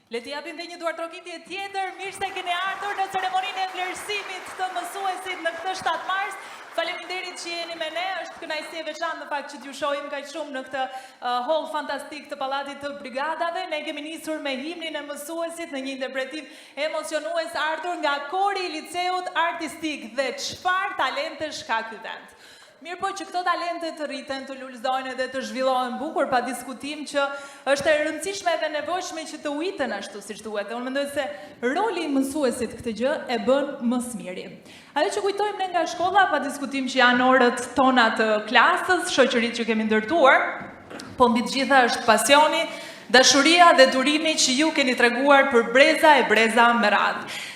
Le t'i japim dhe një duartrokitje tjetër, mirë se keni ardhur në ceremoninë e vlerësimit të mësuesit në këtë 7 mars. Faleminderit që jeni me ne, është kënaqësi e veçantë në fakt që t'ju shohim kaq shumë në këtë hall fantastik të Pallatit të Brigadave. Ne kemi nisur me himnin e mësuesit në një interpretim emocionues ardhur nga kori i liceut artistik dhe çfarë talentesh ka ky vend. Mirë po që këto talente të rriten, të lullëzojnë dhe të zhvillohen bukur, pa diskutim që është e rëndësishme dhe nevojshme që të ujten ashtu si duhet. Dhe unë mendoj se roli i mësuesit këtë gjë e bën më smiri. Ajo që kujtojmë ne nga shkolla, pa diskutim që janë orët tona të klasës, shoqëritë që kemi ndërtuar, po mbi të gjitha është pasioni, dashuria dhe durimi që ju keni treguar për breza e breza me radhë.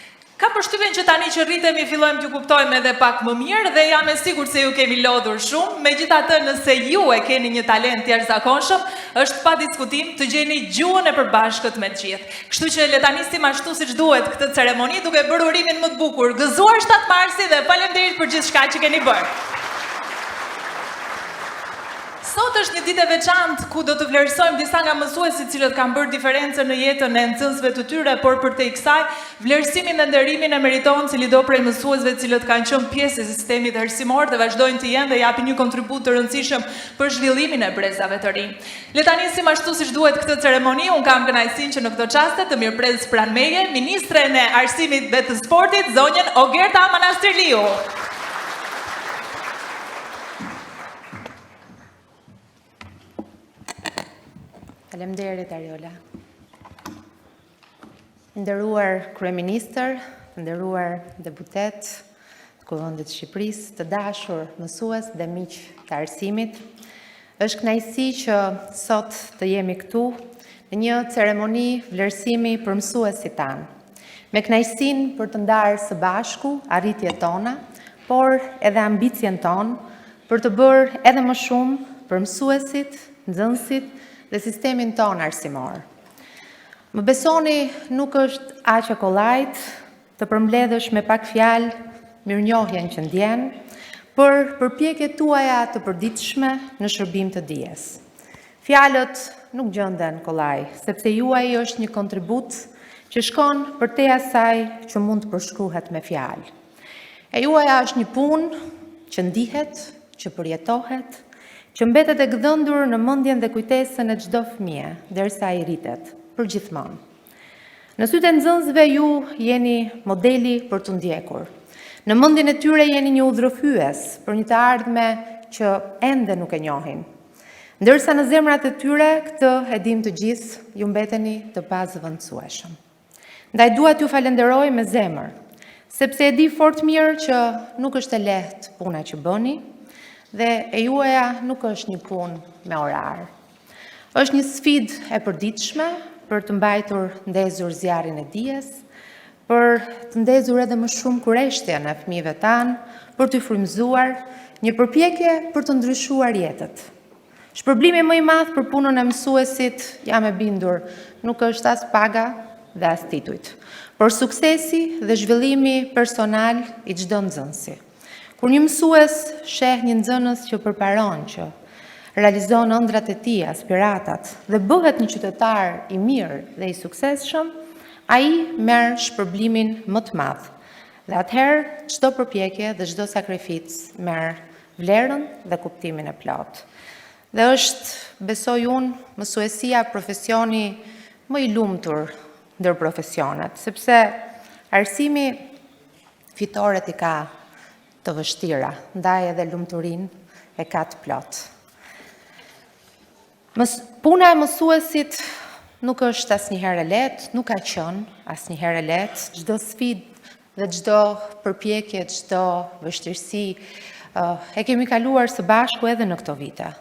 Ka përshtypjen që tani që rritemi fillojmë t'ju kuptojmë edhe pak më mirë dhe jam e sigurt se ju kemi lodhur shumë. Megjithatë, nëse ju e keni një talent jashtëzakonshëm, është pa diskutim të gjeni gjuhën e përbashkët me të gjithë. Kështu që le ta nisim ashtu siç duhet këtë ceremoni, duke bërë urimin më të bukur. Gëzuar 7 marsi dhe faleminderit për gjithçka që keni bërë. Sot është një ditë e veçantë ku do të vlerësojmë disa nga mësuesit cilët kanë bërë diferencën në jetën e nxënësve të tyre, por përtej kësaj, vlerësimin dhe nderimin e meriton cilido prej mësuesve cilët kanë qenë pjesë e sistemit arsimor dhe vazhdojnë të jenë dhe japin një kontribut të rëndësishëm për zhvillimin e brezave të rinj. Le ta nisim ashtu siç duhet këtë ceremoni. Unë kam kënaqësinë që në këtë çast të mirëpres pranë meje ministren e arsimit dhe të sportit, zonjën Ogerta Manastrirliu. Faleminderit Ariola. Nderuar kryeministër, nderuar deputet të Kuvendit të Shqipërisë, të dashur mësues dhe miq të arsimit, është kënaqësi që sot të jemi këtu në një ceremoni vlerësimi për mësuesit tanë, me kënaqësinë për të ndarë së bashku arritjet tona, por edhe ambicien tonë për të bërë edhe më shumë për mësuesit, nxënësit dhe sistemin tonë arsimor. Më besoni, nuk është aq e kollajt të përmbledhësh me pak fjalë mirënjohjen që ndjen për përpjekjet tuaja të përditshme në shërbim të dijes. Fjalët nuk gjenden kollaj, sepse juaj është një kontribut që shkon përtej asaj që mund të përshkruhet me fjalë. E juaja është një punë që ndihet, që përjetohet, që mbetet e gdhëndur në mendjen dhe kujtesën e çdo fëmie, derisa ai rritet, përgjithmonë. Në sytë e nxënësve ju jeni modeli për të ndjekur. Në mendjen e tyre jeni një udhërrëfyes për një të ardhme që ende nuk e njohin. Ndërsa në zemrat e tyre, këtë e dim të gjithë, ju mbeteni të pazëvendësueshëm. Ndaj dua t'ju falenderoj me zemër, sepse e di fort mirë që nuk është e lehtë puna që bëni, dhe e juaja nuk është një punë me orar. Është një sfidë e përditshme për të mbajtur ndezur zjarrin e dijes, për të ndezur edhe më shumë kurreshtjen e fëmijëve tanë, për të frymëzuar, një përpjekje për të ndryshuar jetët. Shpërblimi më i madh për punën e mësuesit, jam e bindur, nuk është as paga dhe as titujt, por suksesi dhe zhvillimi personal i çdo nxënësi. Kur një mësues sheh një nxënës që përparon, që realizon ëndrat e tij, aspiratat dhe bëhet një qytetar i mirë dhe i suksesshëm, ai merr shpërblimin më të madh. Dhe atëherë çdo përpjekje dhe çdo sakrificë merr vlerën dhe kuptimin e plotë. Dhe është, besoj unë, mësuesia profesioni më i lumtur ndër profesionet, sepse arsimi fitoret i ka të vështira, ndaj edhe lumturin e ka të plotë. Puna e mësuesit nuk është asnjëherë e lehtë, nuk ka qenë asnjëherë e lehtë. Çdo sfidë dhe çdo përpjekje, çdo vështirësi e kemi kaluar së bashku edhe në këto vite.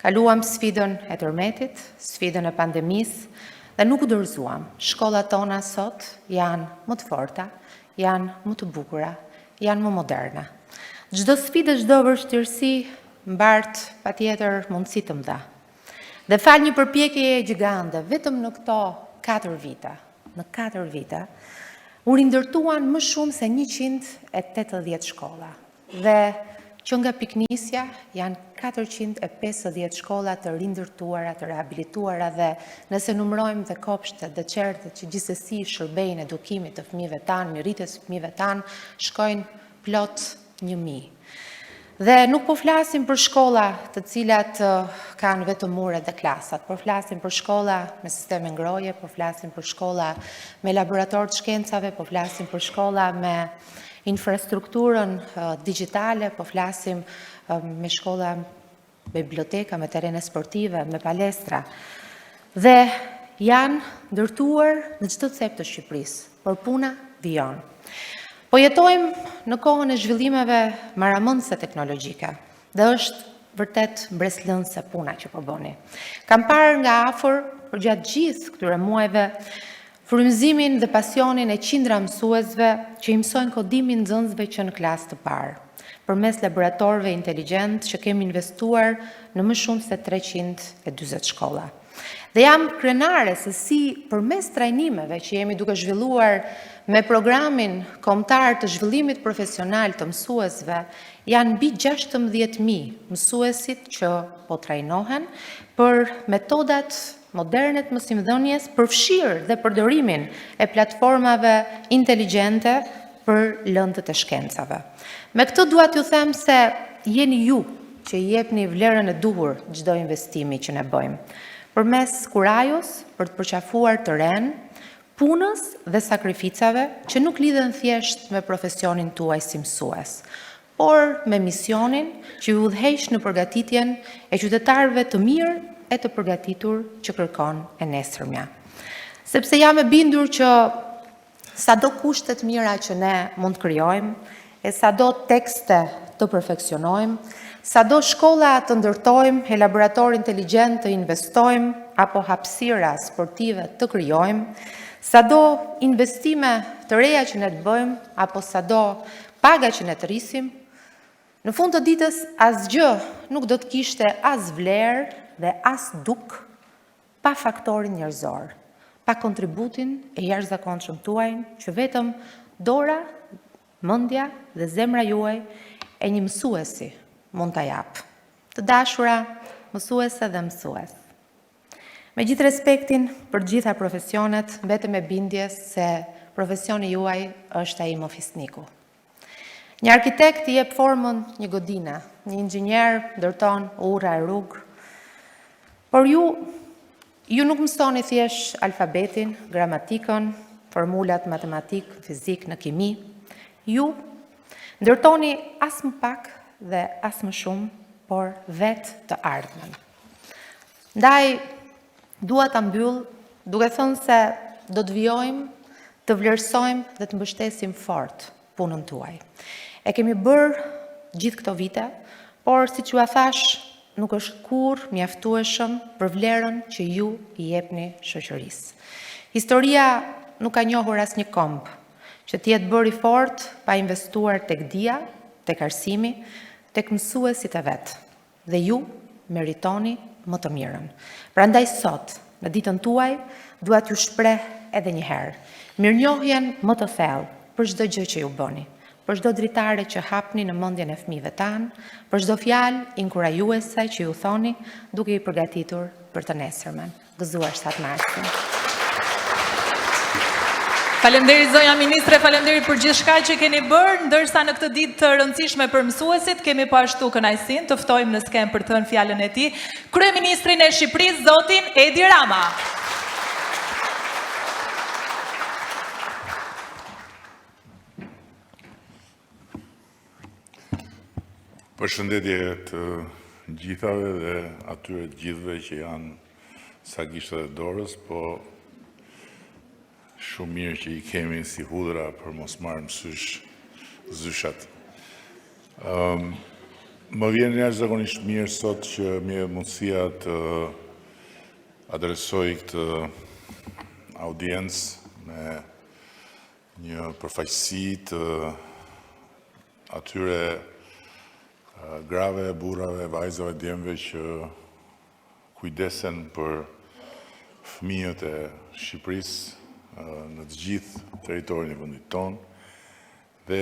Kaluam sfidën e tërmetit, sfidën e pandemisë dhe nuk u dorëzuam. Shkollat tona sot janë më të forta, janë më të bukura, janë më moderne. Çdo sfidë, çdo vështirësi mbart patjetër mundësi të mëdha. Dhe fal një përpjekje gjigande, vetëm në këto 4 vite, u rindërtuan më shumë se 180 shkolla. Dhe që nga piknisja janë 450 shkolla të rindërtuara, të rehabilituara dhe nëse numërojmë dhe kopshtet dhe qertet që gjithsesi shërbejnë edukimit të fëmijëve tanë, mirëritjes së fëmijëve tanë, shkojnë plot 1000. Dhe nuk po flasim për shkolla të cilat kanë vetëm mure dhe klasat, po flasim për shkolla me sisteme ngroje, po flasim për shkolla me laborator të shkencave, po flasim për shkolla me infrastrukturën digjitale, po flasim me shkolla, me biblioteka, me terene sportive, me palestra. Dhe janë ndërtuar në çdo cep të Shqipërisë, por puna vijon. Po jetojmë në kohën e zhvillimeve maramundse teknologjike dhe është vërtet mbreslënse puna që po bëni. Kam parë nga afër për gjatë gjithë këtyre muajve frymëzimin dhe pasionin e qindra mësuesve që i mësojnë kodimin nxënësve që në klasë të parë, përmes laboratorëve inteligjent që kemi investuar në më shumë se 340 shkolla. Dhe jam krenare se si përmes trajnimeve që jemi duke zhvilluar me programin kombëtar të zhvillimit profesional të mësuesve, janë mbi 16.000 mësuesit që po trajnohen për metodat moderne të mësimdhënies, përfshirë dhe përdorimin e platformave inteligjente për lëndët e shkencave. Me këtë dua t'ju them se jeni ju që i jepni vlerën e duhur çdo investimi që ne bëjmë. Përmes kurajos për të përqafuar të ren, punës dhe sakrificave që nuk lidhen thjesht me profesionin tuaj si mësues, por me misionin që ju udhëheq në përgatitjen e qytetarëve të mirë e të përgatitur që kërkon e nesërmja. Sepse jam e bindur që sado kushte të mira që ne mund të krijojmë, e sado tekste të perfeksionojmë, sado shkolla të ndërtojmë, e laborator inteligjent të investojmë, apo hapësira sportive të krijojmë, sado investime të reja që ne të bëjmë, apo sado paga që ne të rrisim, në fund të ditës asgjë nuk do të kishte as vlerë dhe as duk pa faktorin njerëzor, pa kontributin e jashtëzakonshëm tuaj që vetëm dora, mendja dhe zemra juaj e një mësuesi mund ta jap. Të dashura mësuese dhe mësues. Me gjithë respektin për gjitha profesionet, mbetem me bindje se profesioni juaj është ai i ofisniku. Një arkitekt i jep formën një godine, një inxhinier ndërton ura e rrugë, por ju nuk mësoni thjesht alfabetin, gramatikën, formulat matematik, fizik, në kimi. Ju ndërtoni as më pak dhe as më shumë, por vetë të ardhmen. Ndaj, dua ta mbyll duke thënë se do të vijojmë, të vlerësojmë dhe të mbështesim fort punën tuaj. E kemi bërë gjithë këto vite, por siç ju thash, nuk është kurrë mjaftueshëm për vlerën që ju i jepni shoqërisë. Historia nuk ka njohur asnjë komb që të jetë bërë i fortë pa investuar tek dia, tek arsimi, tek mësuesit e vet. Dhe ju meritoni më të mirën. Prandaj sot, në ditën tuaj, dua t'ju shpreh edhe një herë mirënjohjen më të thellë për çdo gjë që ju bëni, për çdo dritare që hapni në mendjen e fëmijëve tanë, për çdo fjalë inkurajuese që ju thoni duke i përgatitur për të nesërmen. Gëzuar 7 marsin. Faleminderit zonja ministre, faleminderit për gjithçka që keni bërë, ndërsa në këtë ditë të rëndësishme për mësuesit kemi po ashtu kënaqësinë të ftojmë në skemë për të thënë fjalën e tij kryeministrin e Shqipërisë, zotin Edi Rama. Përshëndetje të gjithave dhe atyre gjithve që janë sa gishtat e dorës, po shumë mirë që i kemi si hudra për mos marrë mësysh zyshat. Më vjen jashtëzakonisht mirë sot që më jep mundësia të adresoj këtë audiencë me një përfaqësi të atyre grave, burrave, vajzave, djemve që kujdesen për fëmijët e Shqipërisë në të gjithë territorin e vendit tonë dhe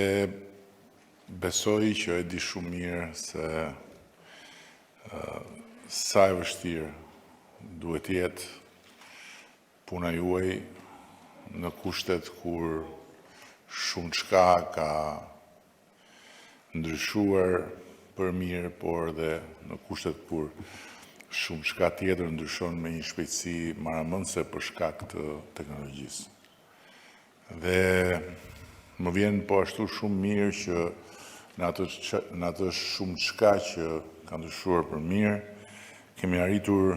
besoj që e di shumë mirë se sa e vështirë duhet jetë puna juaj në kushtet kur shumë çka ka ndryshuar për mirë, por dhe në kushtet kur shumë çka tjetër ndryshon me një shpejtësi maramëndse për shkak të teknologjisë. Dhe më vjen po ashtu shumë mirë që në atë shumë çka që ka ndryshuar për mirë, kemi arritur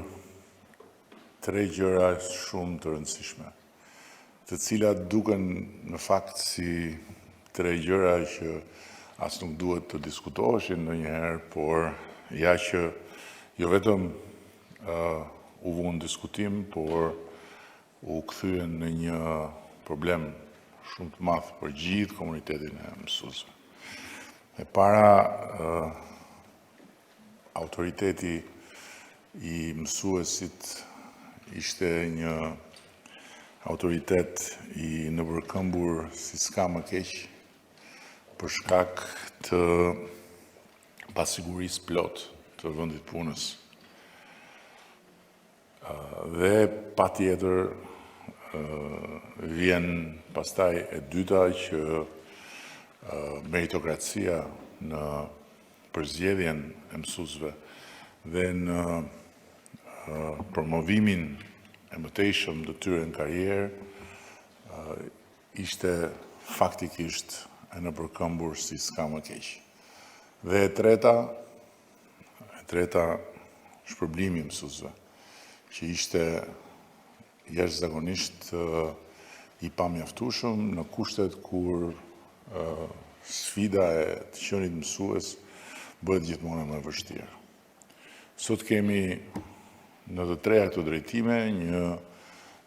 3 gjëra shumë të rëndësishme, të cilat duken në fakt si 3 gjëra që as nuk duhet të diskutoheshin ndonjëherë, por ja që jo vetëm u vënë diskutim, por u kthyen në një problem shumë të madh për gjithë komunitetin e mësuesve. E para, autoriteti i mësuesit ishte një autoritet i nëpërkëmbur si s'ka më keq për shkak të pasigurisë plot të vendit punës. Dhe patjetër vjen pastaj e dyta që meritokracia në përzgjedhjen e mësuesve dhe në promovimin e mëtejshëm të tyre në karrierë ishte faktikisht e nëpërkëmbur si s'ka më keq. Dhe e treta shpërblimi i mësuesve, që ishte jashtëzakonisht i pamjaftueshëm në kushtet kur sfida e të qenit mësues bëhet gjithmonë më e vështirë. Sot kemi në të treja këto drejtime një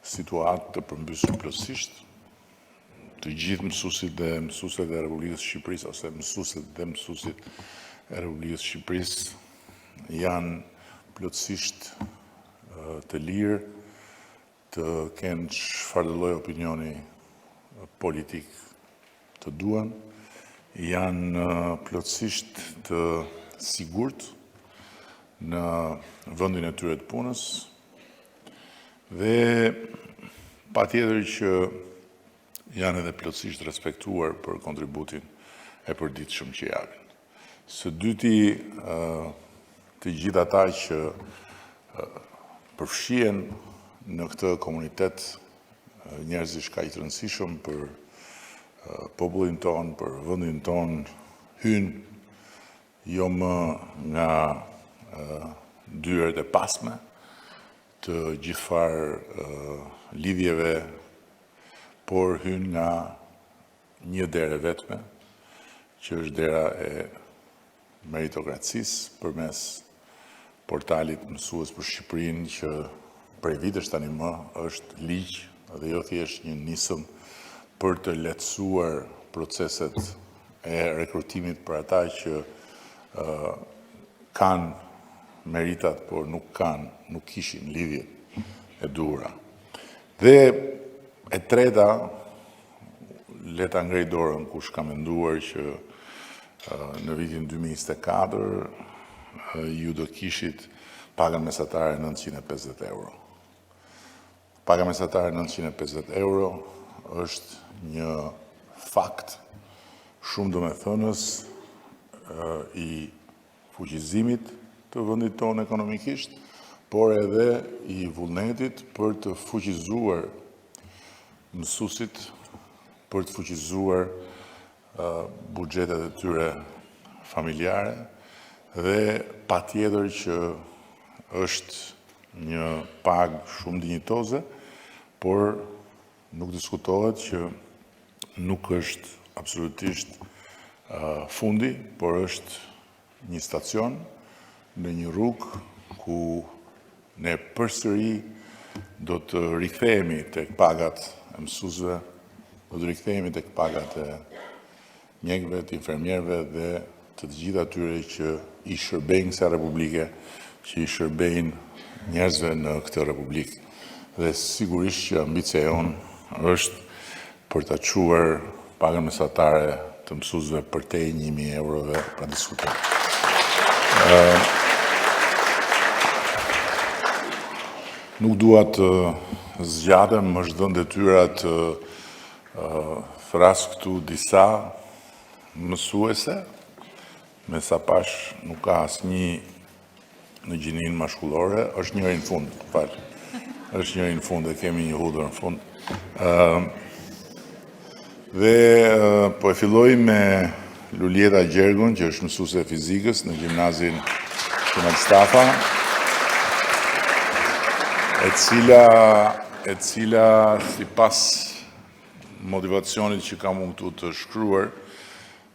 situatë të përmbysur plotësisht. Të gjithë mësuesit dhe mësueset e Republikës së Shqipërisë ose mësueset dhe mësuesit e Republikës së Shqipërisë janë plotësisht të lirë të kenë çfarëdo lloj opinioni politik të duan, janë plotësisht të sigurt në vendin e tyre të punës dhe patjetër që janë edhe plotësisht respektuar për kontributin e përditshëm që japin. Së dyti, të gjithë ata që përfshihen në këtë komunitet njerëzish kaq të rëndësishëm për popullin ton, për vendin ton, hynë jo më nga dyert e pasme të gjithfar lidhjeve, por hynë nga një derë vetme, që është dera e meritokracisë përmes portalit Mësues për Shqipërinë, që prej vitesh tani më është ligj dhe jo thjesht një nisëm për të lehtësuar proceset e rekrutimit për ata që kanë meritat, por nuk kishin lidhjet e duhura. Dhe e treta, le ta ngrej dorën kush ka menduar që në vitin 2024 ju do kishit paga mesatare 950 euro. Paga mesatare 950 euro është një fakt shumë domethënës i fuqizimit të vendit tonë ekonomikisht, por edhe i vullnetit për të fuqizuar mësuesit, për të fuqizuar buxhetet e tyre familjare dhe patjetër që është një pagë shumë dinjitoze, por nuk diskutohet që nuk është absolutisht fundi, por është një stacion në një rrugë ku ne përsëri do të rikthehemi tek pagat e mësuesve, do të rikthehemi tek pagat e mjekëve, të infermierëve dhe të gjithë atyre që i shërbejnë kësaj republike, që i shërbejnë njerëzve në këtë republikë. Dhe sigurisht që ambicia jonë është për ta quar pagën mesatare të mësuesve përtej 1.000 eurove pa diskutim. Nuk dua të zgjatem, është dhënë detyra të fras këtu disa mësuese, me sa pash nuk ka asnjë në gjinin mashkullore, është njëri në fund, falë. Është njëri në fund, e kemi një hudër në fund. Po e filloj me Luljeta Gjergun, që është mësuese e fizikës në gjimnazin Kemal Stafa, e cila sipas motivacionit që kam unë këtu të shkruar,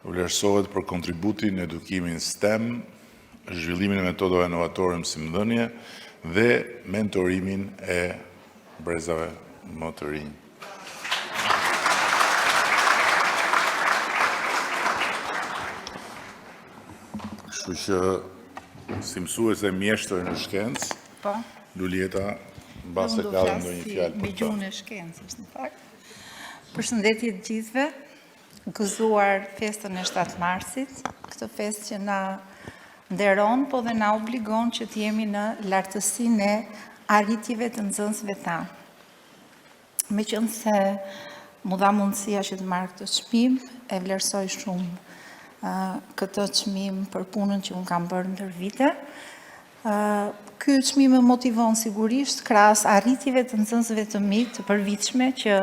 vlerësohet për kontributin në edukimin STEM, zhvillimin e metodave inovatore mësimdhënie dhe mentorimin e brezave më të rinj. Kështu që si mësuese mjeshtër në shkencë, Luljeta mbase ka dhe ndonjë fjalë për ta. Unë e shkencës, në fakt. Përshëndetje të gjithëve, gëzuar festën e 7 marsit, këtë festë që na nderon, po dhe na obligon që të jemi në lartësinë e arritjeve të nxënësve tanë. Meqense mu dha mundësia që të marrë këtë çmim, e vlerësoj shumë këtë çmim për punën që unë kam bërë ndër vite. Ky çmim më motivon sigurisht krahas arritjeve të nxënësve të mi të përvitshme që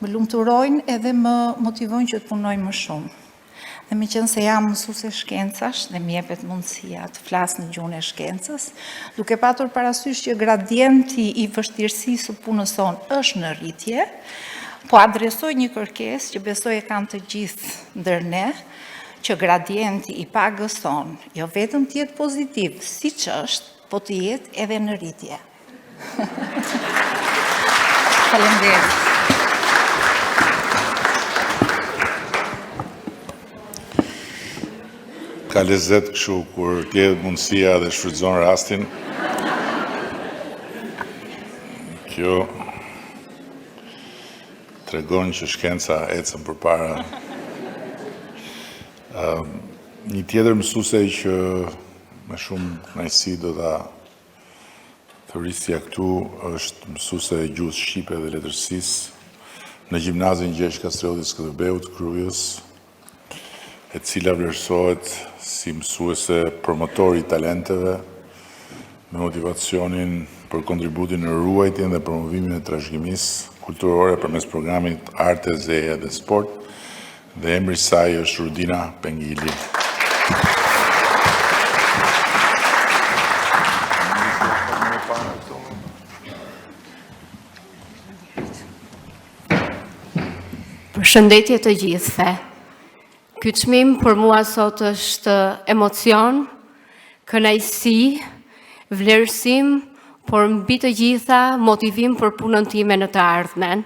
më lumturojnë edhe më motivojnë që të punoj më shumë. Dhe meqense jam mësuese shkencash dhe më jepet mundësia të flas në gjuhën e shkencës, duke patur parasysh që gradienti i vështirësisë së punës sonë është në rritje, po adresoj një kërkesë që besoj e kanë të gjithë ndër ne, që gradienti i pagës sonë jo vetëm të jetë pozitiv, siç është, po të jetë edhe në rritje. Faleminderit. Ka lezet kështu kur t'jetë mundësia dhe shfrytëzon rastin. Kjo tregon që shkenca ecën përpara. Një tjetër mësuese që me shumë kënaqësi do ta thërrisja këtu është mësuese e gjuhës shqipe dhe letërsisë në gjimnazin Gjergj Kastrioti Skënderbeut Krujës, e cila vlerësohet si mësuese promotori i talenteve me motivacionin për kontributin në ruajtjen dhe promovimin e trashëgimisë kulturore përmes programit Arte, Zeja dhe Sport, dhe emri i saj është Rudina Pengili. Përshëndetje të gjithëve. Ky çmim për mua sot është emocion, kënaqësi, vlerësim, por mbi të gjitha motivim për punën time në të ardhmen.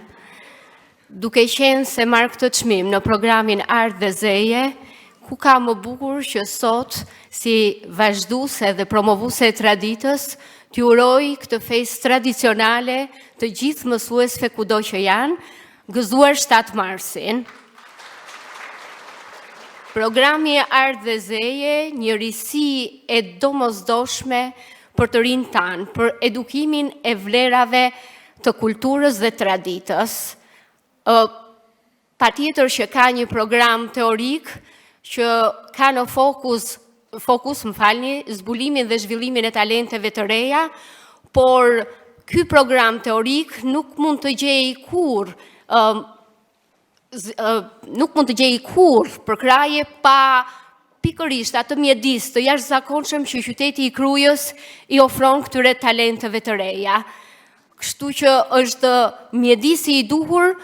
Duke qenë se marr këtë çmim në programin Art dhe Zeje, ku ka më bukur që sot si vazhduese dhe promovuese e traditës, t'ju uroj këtë festë tradicionale të gjithë mësuesve kudo që janë, gëzuar 7 marsin. Programi Art dhe Zeje, një risi e domosdoshme për të rinj tanë, për edukimin e vlerave të kulturës dhe traditës. Patjetër që ka një program teorik që ka në fokus zbulimin dhe zhvillimin e talenteve të reja, por ky program teorik nuk mund të gjej kur përkraje pa pikërisht atë mjedis të jashtëzakonshëm që qyteti i Krujës i ofron këtyre talenteve të reja. Kështu që është mjedisi i duhur,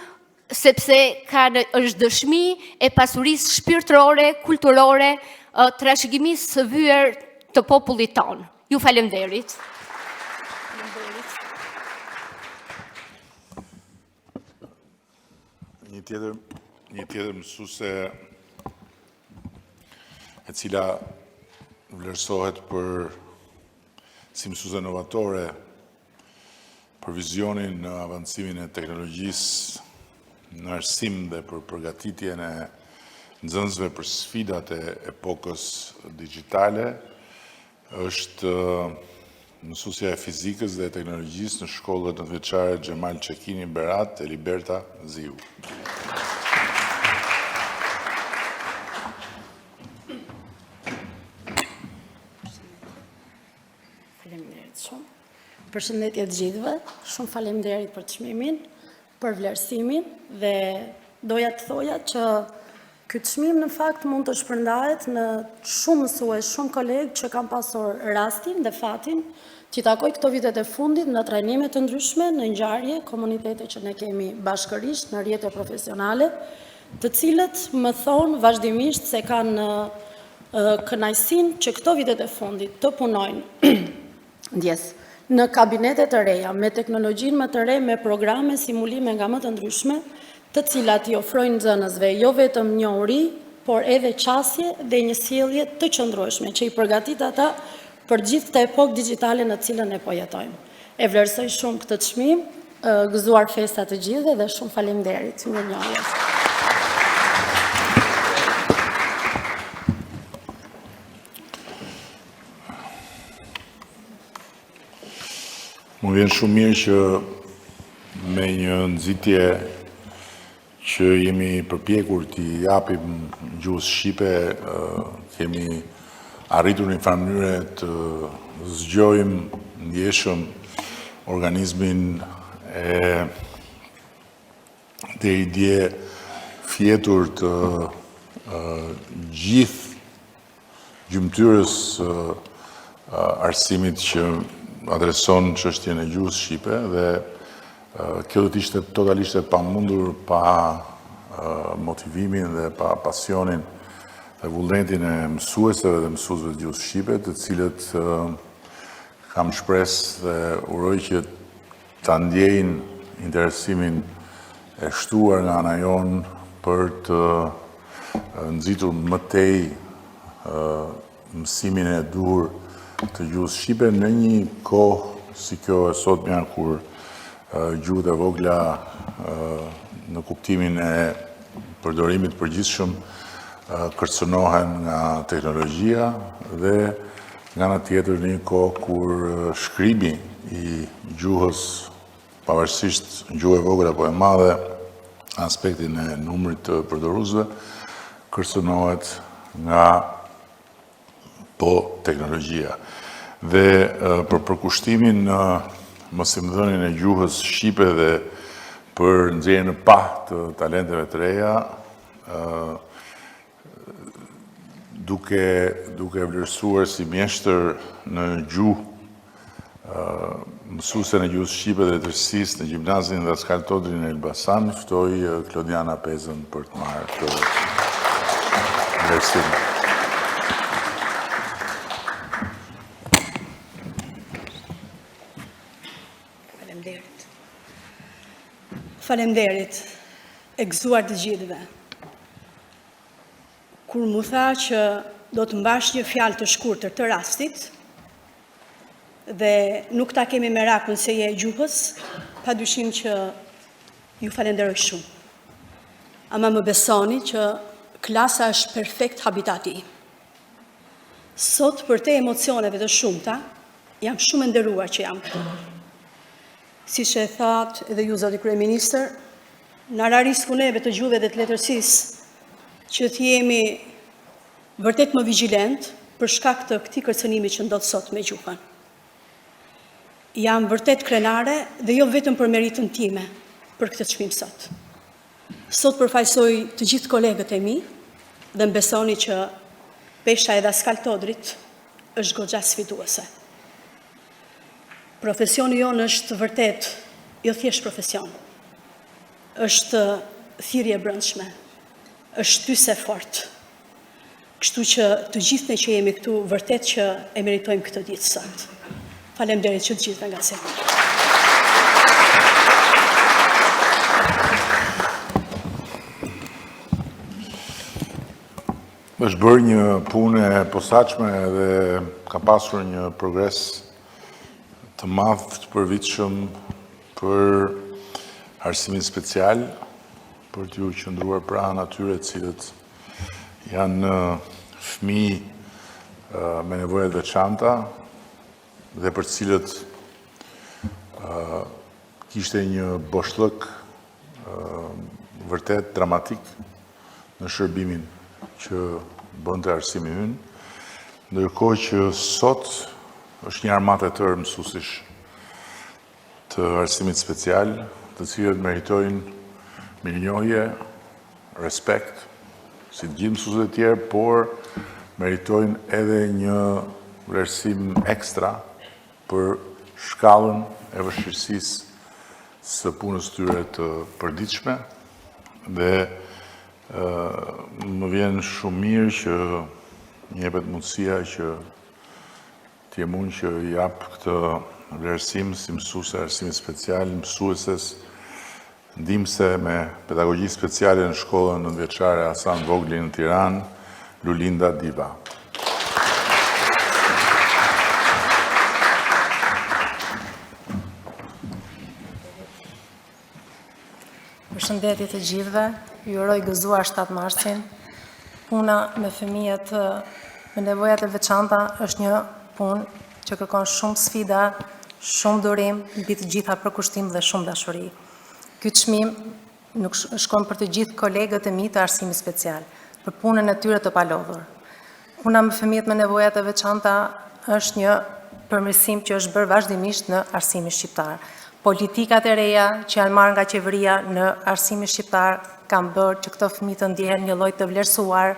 sepse është dëshmi e pasurisë shpirtërore, kulturore, trashëgimisë së vyer të popullit tonë. Ju faleminderit. Një tjetër mësuese e cila vlerësohet si mësuese inovatore për vizionin në avancimin e teknologjisë në arsim dhe për përgatitjen e nxënësve për sfidat e epokës digjitale, është mësuesja e fizikës dhe teknologjisë në shkollën e veçare Xhemal Çekini Berat e Liberta Ziu. Faleminderit shumë. Përshëndetje të gjithëve, shumë faleminderit për çmimin, për vlerësimin dhe doja të thoja që ky çmim në fakt mund të shpërndahet në shumë mësues, shumë kolegë që kanë pasur rastin dhe fatin që takoj këto vitet e fundit në trajnime të ndryshme, në ngjarje, komunitete që ne kemi bashkërisht në rrjete profesionale, të cilët më thonë vazhdimisht se kanë kënaqësinë që këto vitet e fundit të punojnë ndjes në kabinetet të reja, me teknologjinë më të re, me programe, simulime nga më të ndryshme, të cilat i ofrojnë nxënësve jo vetëm njohuri, por edhe qasje dhe një sjellje të qëndrueshme që i përgatit ata për gjithë këtë epokë digjitale në cilën ne po jetojmë. E vlerësoj shumë këtë çmim, gëzuar festa të gjithëve dhe shumë faleminderit. Mirënjohjes. Më vjen shumë mirë që me një nxitje që jemi përpjekur t'i japim gjuhës shqipe, kemi arritur në një farë mënyre të zgjojmë ndjeshëm organizmin e deri dje fjetur të gjithë gjymtyrës arsimit që adreson çështjen e gjuhës shqipe dhe kjo do të ishte totalisht e pamundur pa motivimin dhe pa pasionin dhe vullnetin e mësuesve dhe mësuesve të gjuhës shqipe, të cilët kam shpresë dhe uroj që ta ndjejnë interesimin e shtuar nga ana jonë për të nxitur më tej mësimin e duhur të gjuhës shqipe në një kohë si kjo e sotmja kur gjuhët e vogla në kuptimin e përdorimit përgjithshëm kërcënohen nga teknologjia dhe nga ana tjetër një kohë kur shkrimi i gjuhës, pavarësisht gjuhë e vogël apo e madhe, aspektin e numrit të përdoruesve kërcënohet nga teknologjia. Dhe për përkushtimin në mosimdhënien e gjuhës shqipe dhe për nxjerrjen në pa të talenteve të reja, duke vlerësuar si mjeshtër në gjuhë mësuesen e gjuhës shqipe dhe letërsisë në gjimnazin dhe Daskal Todri në Elbasan, ftoj Klodiana Pezën për të marrë këtë vlerësim. Faleminderit, e gëzuar të gjithëve. Kur mu tha që do të mbash një fjalë të shkurtër të rastit, dhe nuk ta kemi merakun se je e gjuhës, pa dyshim që ju falenderoj shumë. Ama më besoni që klasa është perfekt habitati. Sot për te emocioneve të shumta, jam shumë e nderuar që jam këtu. Si që e thatë edhe ju, zoti kryeministër, në ra risku neve të gjuhëve dhe të letërsisë që të jemi vërtet më vigjilent për shkak të këtij kërcënimi që ndodh sot me gjuhën. Jam vërtet krenare dhe jo vetëm për meritën time për këtë çmim sot. Sot përfaqësoj të gjithë kolegët e mi dhe më besoni që pesha e Daskal Todrit është goxha sfiduese. Profesioni jonë është vërtet, jo thjesht profesion, është thirrje e brendshme, është tyse fort. Kështu që të gjithë ne që jemi këtu, vërtet që e meritojmë këtë ditë sot. Faleminderit që të gjithëve nga se. Është bërë një punë e posaçme dhe ka pasur një progres të madh të përvitshëm për arsimin special, për t'ju qëndruar pranë atyre të cilët janë fëmijë me nevoja të veçanta dhe për cilët kishte një boshllëk vërtet dramatik në shërbimin që bënte arsimi ynë, ndërkohë që sot është një armatë e tërë mësuesish të arsimit special, të cilët meritojnë mirënjohje, respekt, si të gjithë mësuesit e tjerë, por meritojnë edhe një vlerësim ekstra për shkallën e vështirësisë së punës tyre të përditshme dhe më vjen shumë mirë që më jepet mundësia që të jem unë që jap këtë vlerësim si mësuese arsimit special, mësueses ndihmëse me pedagogji speciale në shkollën nëntëvjeçare Hasan Vogli në Tiranë, Lulinda Diva. Përshëndetje të gjithëve, ju uroj gëzuar 7 marsin. Puna me fëmijët me nevojat e veçanta është një punë që kërkon shumë sfida, shumë durim, mbi të gjitha përkushtim dhe shumë dashuri. Ky çmim nuk shkon për të gjithë kolegët e mi të arsimit special, për punën e tyre të palodhur. Puna me fëmijët me nevojat e veçanta është një përmirësim që është bërë vazhdimisht në arsimin shqiptar. Politikat e reja që janë marrë nga qeveria në arsimin shqiptar kanë bërë që këto fëmijë të ndjehen një lloj të vlerësuar,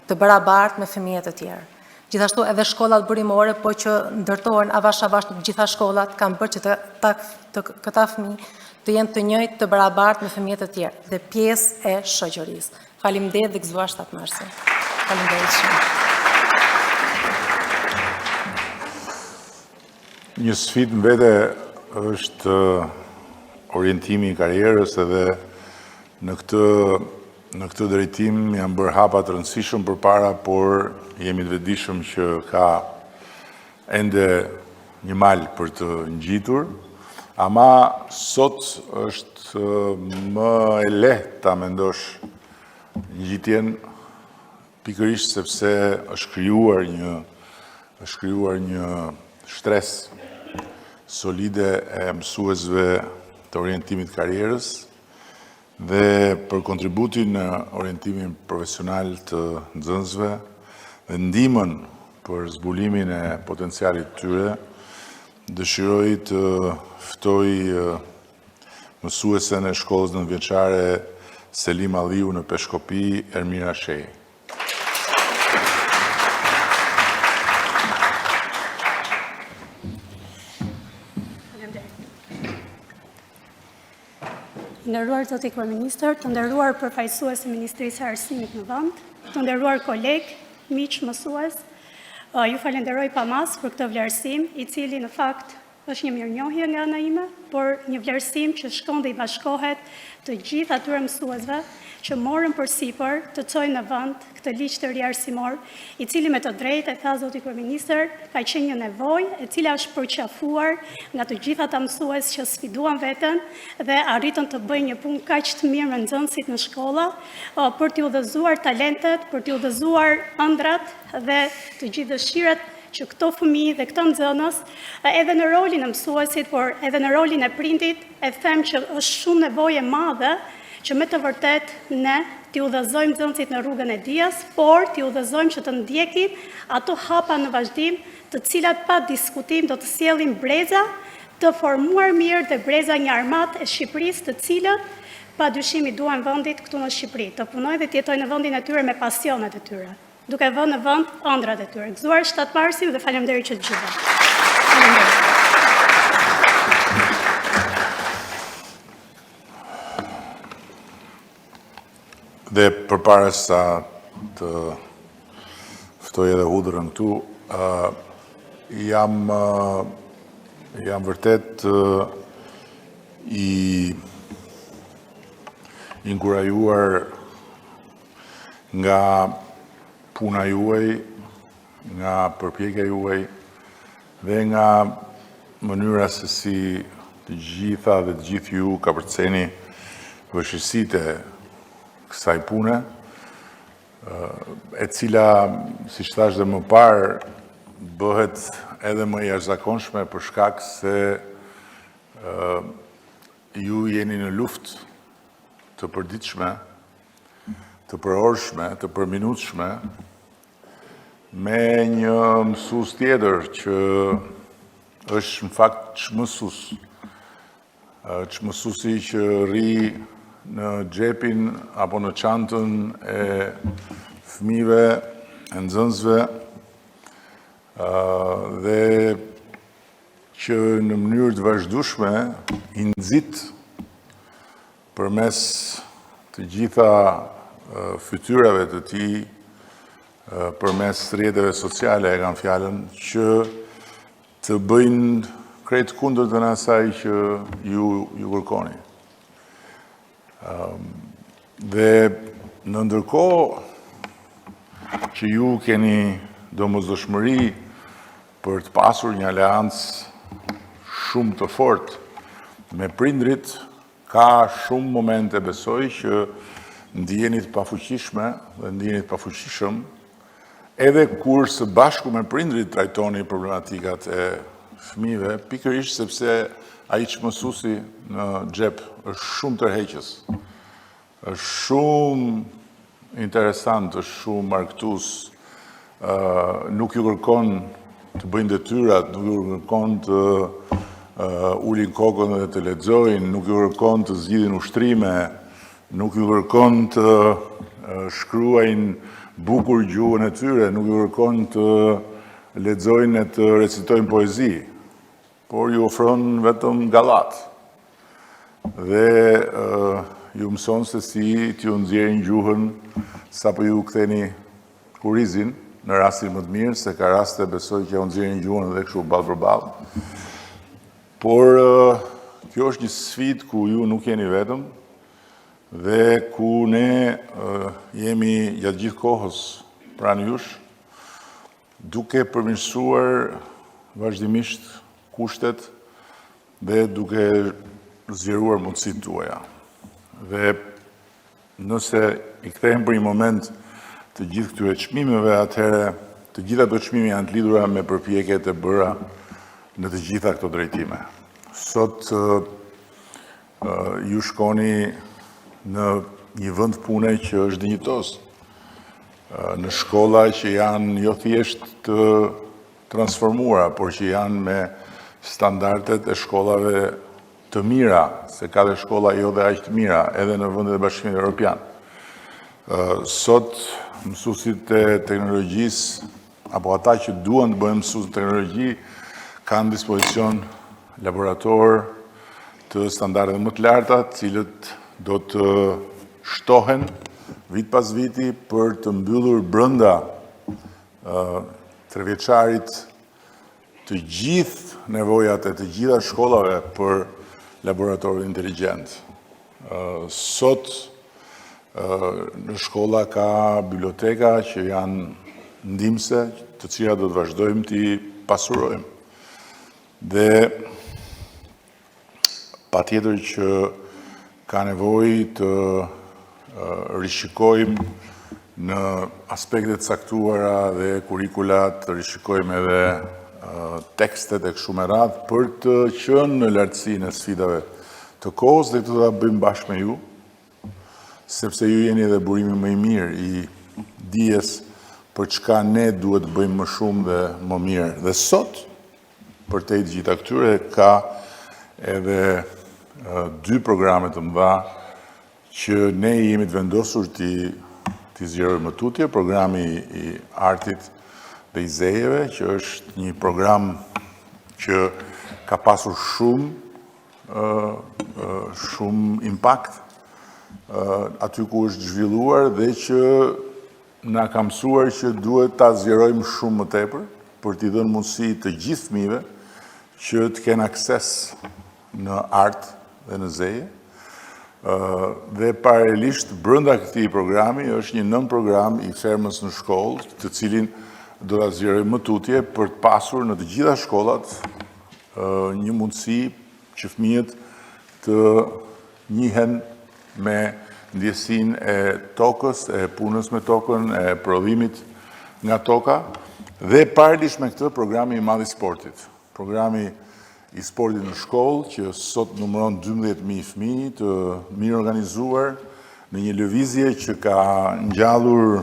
të barabartë me fëmijët e tjerë. Gjithashtu edhe shkollat burimore, po që ndërtohen avash në gjitha shkollat, kanë bërë që këta fëmijë të jenë të njëjtë, të barabartë me fëmijët e tjerë dhe pjesë e shoqërisë. Faleminderit dhe gëzuar 7 marsin. Faleminderit shumë. Një sfidë në vete është orientimi i karrierës edhe në këtë drejtim janë bërë hapa të rëndësishëm përpara, por jemi të vetëdijshëm që ka ende një mal për të ngjitur, ama sot është më e lehtë ta mendosh ngjitjen pikërisht sepse është krijuar një shtres solide e mësuesve të orientimit karrierës dhe për kontributin në orientimin profesional të nxënësve dhe ndihmën për zbulimin e potencialit tyre, dëshiroj të ftoj mësuesen e shkollës nëntëvjeçare Selim Alliu në Peshkopi, Ermira Shej. Nderuar zoti kryeministër, të nderuar përfaqësues të Ministrisë së Arsimit në vend, të nderuar kolegë, miq mësues, ju falenderoj pamas për këtë vlerësim, i cili në fakt është një mirënjohje nga ana ime, por një vlerësim që shkon dhe i bashkohet të gjithë atyre mësuesve që morën përsipër të çojnë në vend këtë ligj të ri arsimor, i cili me të drejtë, e tha zoti kryeministër, ka qenë një nevojë e cila është përqafuar nga të gjithë ata mësues që sfiduan veten dhe arritën të bëjnë një punë kaq të mirë me nxënësit në shkolla, për t'i udhëzuar talentet, për t'i udhëzuar ëndrat dhe të gjithë dëshirat që këto fëmijë dhe këto nxënës, edhe në rolin e mësuesit, por edhe në rolin e prindit, e them që është shumë nevojë e madhe që me të vërtet ne t'i udhëzojmë nxënësit në rrugën e dijes, por t'i udhëzojmë që të ndjekin ato hapa në vazhdim, të cilat pa diskutim do të sjellin breza të formuar mirë dhe breza një armatë e Shqipërisë, të cilët pa dyshim i duan vendit këtu në Shqipëri, të punojnë dhe të jetojnë në vendin e tyre me pasionet e tyre, duke vënë në vend ëndrat e tyre. Gëzuar 7 marsin dhe faleminderit që të gjithëve. Faleminderit. Dhe përpara sa të ftoj edhe hudhërën këtu, jam vërtet i inkurajuar nga puna juaj, nga përpjekja juaj dhe nga mënyra se si të gjitha dhe të gjithë ju ka përceni vështirësitë kësaj pune, e cila, si thash dhe më parë, bëhet edhe më jashtëzakonshme për shkak se ju jeni në luftë të përditshme, të përorshme, të përminutshme, me një mësues tjetër që është në fakt çmësues. Çmësuesi që rri në xhepin apo në çantën e fëmijëve, e nxënësve, dhe që në mënyrë të vazhdueshme i nxit përmes të gjitha fytyrave të tij, përmes rrjeteve sociale, e kanë fjalën, që të bëjnë krejt kundërtën e asaj që ju kërkoni. Dhe në ndërkohë që ju keni domosdoshmëri për të pasur një aleancë shumë të fortë me prindrit, ka shumë momente, besoj, që ndjeni të pafuqishme dhe ndjeni të pafuqishëm, edhe kur së bashku me prindrit trajtoni problematikat e fëmijëve, pikërisht sepse ai çmësuesi në xhep është shumë tërheqës, është shumë interesant, është shumë markëtues, nuk ju kërkon të bëjnë detyrat, nuk ju kërkon të ulin kokën dhe të lexojnë, nuk ju kërkon të zgjidhin ushtrime, nuk ju kërkon të shkruajnë bukur gjuhën e tyre, nuk ju kërkon të lexojnë e të recitojnë poezi, por ju ofron vetëm gallat. Dhe ju mëson se si t'ju nxjerrin gjuhën sapo ju ktheni kurizin, në rastin më të mirë, se ka raste besoj që ju nxjerrin gjuhën edhe kështu ballë për ballë. Por kjo është një sfidë ku ju nuk jeni vetëm dhe ku ne jemi gjatë gjithë kohës pranë jush, duke përmirësuar vazhdimisht kushtet dhe duke zgjeruar mundësitë tuaja. Dhe nëse i kthehen për një moment të gjithë këtyre çmimeve, atëherë të gjitha këto çmime janë të lidhura me përpjekjet e bëra në të gjitha këto drejtime. Sot ju shkoni në një vend pune që është dinjitos, në shkolla që janë jo thjesht të transformuara, por që janë me standardet e shkollave të mira, se ka dhe shkolla jo dhe aq të mira, edhe në vendet e Bashkimit Evropian. Sot mësuesit e teknologjisë, apo ata që duan të bëhen mësues të teknologji, kanë dispozicion laborator të standardeve më të larta, cilët do të shtohen vit pas viti për të mbyllur brenda trevjeçarit të gjithë nevojat e të gjitha shkollave për laboratorë inteligjent. Sot në shkolla ka biblioteka që janë ndihmëse, të cilat do të vazhdojmë t'i pasurojmë. Dhe patjetër që ka nevojë të rishikojmë në aspektet caktuara dhe kurikulat, të rishikojmë edhe tekstet e kështu me radhë për të qenë në lartësinë e sfidave të kohës, dhe këtë ta bëjmë bashkë me ju, sepse ju jeni edhe burimi më i mirë i dijes për çka ne duhet të bëjmë më shumë dhe më mirë. Dhe sot, për te i të gjitha këtyre, ka edhe 2 programe të mëdha që ne jemi të vendosur t'i zgjerojmë më tutje, programi i artit dhe i zejeve, që është një program që ka pasur shumë impact aty ku është zhvilluar dhe që na ka mësuar që duhet ta zgjerojmë shumë më tepër për t'i dhënë mundësi të gjithë fëmijëve që të kenë akses në art dhe në zeje. Dhe paralelisht brenda këtij programi është një nën program i fermës në shkollë, të cilin do ta zgjerojmë më tutje për të pasur në të gjitha shkollat një mundësi që fëmijët të njihen me ndjesin e tokës, e punës me tokën, e prodhimit nga toka, dhe paralisht me këtë programi i madh i sportit. Programi i sportit në shkollë, që sot numëron 12.000 fëmijë të mirë organizuar, në një lëvizje që ka ngjallur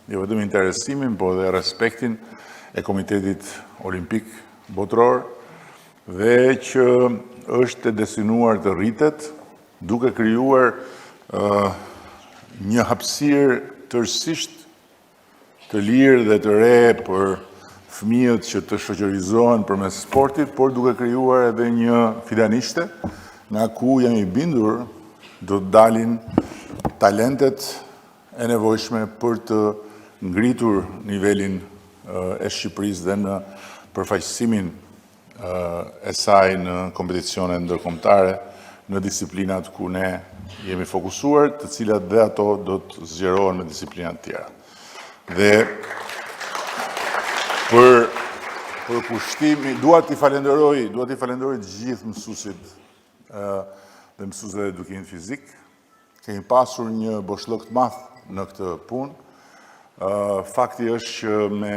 jo vetëm interesimin, por dhe respektin e Komitetit Olimpik Botror, dhe që është destinuar të rritet, duke krijuar një hapësirë tërësisht të lirë dhe të re për fëmijët që të shoqërizohen përmes sportit, por duke krijuar edhe një fidanishte, nga ku jam i bindur do të dalin talentet e nevojshme për të ngritur nivelin e Shqipërisë dhe në përfaqësimin e saj në kompeticione ndërkombëtare, në disiplinat ku ne jemi fokusuar, të cilat dhe ato do të zgjerohen me disiplinat tjera. Dhe për kushtimi, dua t'i falenderoj të gjithë mësuesit dhe mësuesve të edukimit fizik. Kemi pasur një boshllëk të madh në këtë punë. Fakti është që me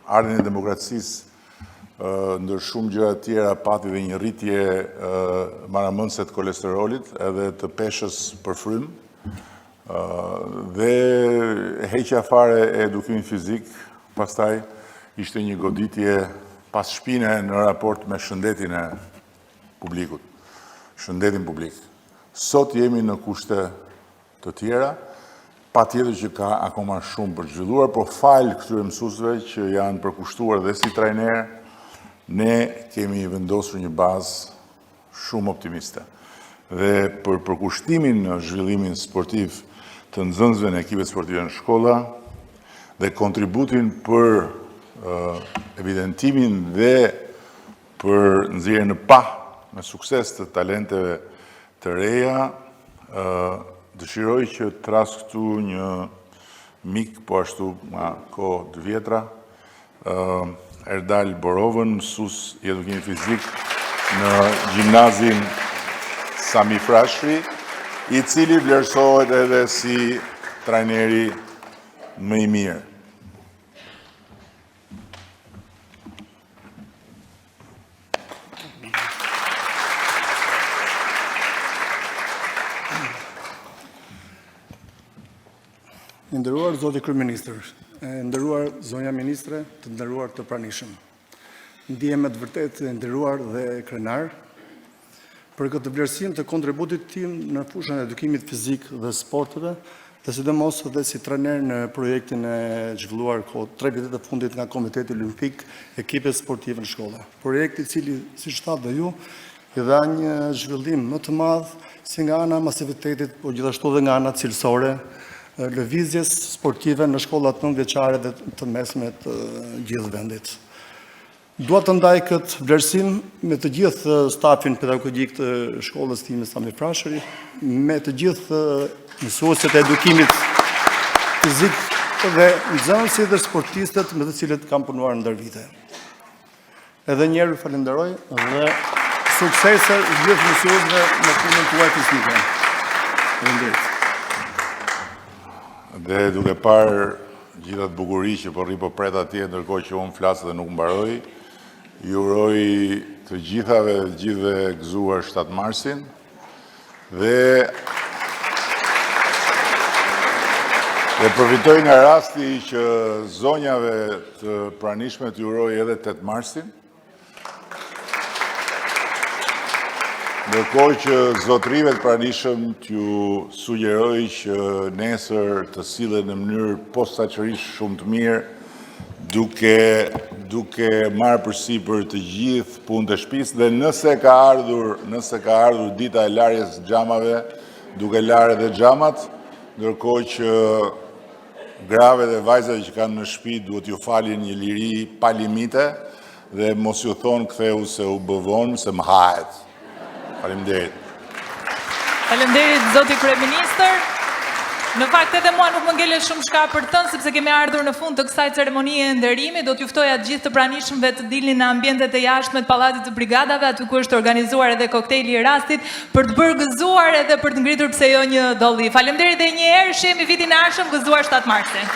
ardhjen e demokracisë, ndër shumë gjëra të tjera pati dhe një rritje maramëndse të kolesterolit edhe të peshës për frym, dhe heqja fare e edukimit fizik pastaj ishte një goditje pas shpine në raport me shëndetin e publikut, shëndetin publik. Sot jemi në kushte të tjera, patjetër që ka akoma shumë për të zhvilluar, por falë këtyre mësuesve që janë përkushtuar dhe si trajner, ne kemi vendosur një bazë shumë optimiste. Dhe për përkushtimin në zhvillimin sportiv të nxënësve në ekipet sportive në shkolla dhe kontributin për evidentimin dhe për nxjerrjen në pa me sukses të talenteve të reja, dëshiroj që të tras këtu një mik, po ashtu nga kohë të vjetra, Erdal Borovën, mësues i edukimit fizik në gjimnazin Sami Frashëri, i cili vlerësohet edhe si trajneri më i mirë. Nderuar Zoti Kryeministër, nderuar Zonja Ministre, të nderuar të pranishëm. Ndihem me të vërtetë nderuar dhe krenar për këtë vlerësim të kontributit tim në fushën e edukimit fizik dhe sporteve, dhe sidomos edhe si trajner në projektin e zhvilluar 3 vitet e fundit nga Komiteti Olimpik ekipet sportive në shkolla. Projekti i cili, siç thatë dhe ju, i dha një zhvillim më të madh si nga ana masivitetit, por gjithashtu dhe nga ana cilësore, lëvizjes sportive në shkollat nëntëvjeçare dhe të mesme të gjithë vendit. Dua të ndaj këtë vlerësim me të gjithë stafin pedagogjik të shkollës time Sami Frashëri, me të gjithë mësuesit e edukimit fizik dhe nxënësit dhe sportistët me të cilët kam punuar ndër vite. Edhe një herë falenderoj dhe suksese gjithë mësuesve në punën tuaj fizike. Faleminderit. Dhe duke parë gjithat bukuri që po rri po pret atje, ndërkohë që unë flasë dhe nuk mbaroj, ju uroj të gjithave dhe gjithëve gëzuar 7 marsin, dhe përfitoj nga rasti që zonjave të pranishme të uroj edhe 8 marsin, ndërkohë që zotrive të pranishëm t'ju sugjeroj që nesër të sillen në mënyrë posaçërisht shumë të mirë, duke marrë përsipër të gjithë punët e shtëpisë, dhe nëse ka ardhur dita e larjes xhamave, duke larë edhe xhamat, ndërkohë që grave dhe vajzave që kanë në shtëpi duhet ju falin një liri pa limite dhe mos ju thonë ktheu se u bëvon, se më hahet. Faleminderit. Faleminderit Zoti Kryeministër. Në fakt edhe mua nuk më ngele shumë shka për tënë, sepse kemi ardhur në fund të kësaj ceremonie e nderimi, do t'ju ftoja të gjithë të pranishmëve të dilni në ambientet e jashtme të Pallatit të Brigadave, aty ku është organizuar edhe koktejli i rastit, për të bërë gëzuar edhe për të ngritur pse jo një dolli. Faleminderit edhe një herë, shihemi vitin e ardhshëm, gëzuar 7 marsi.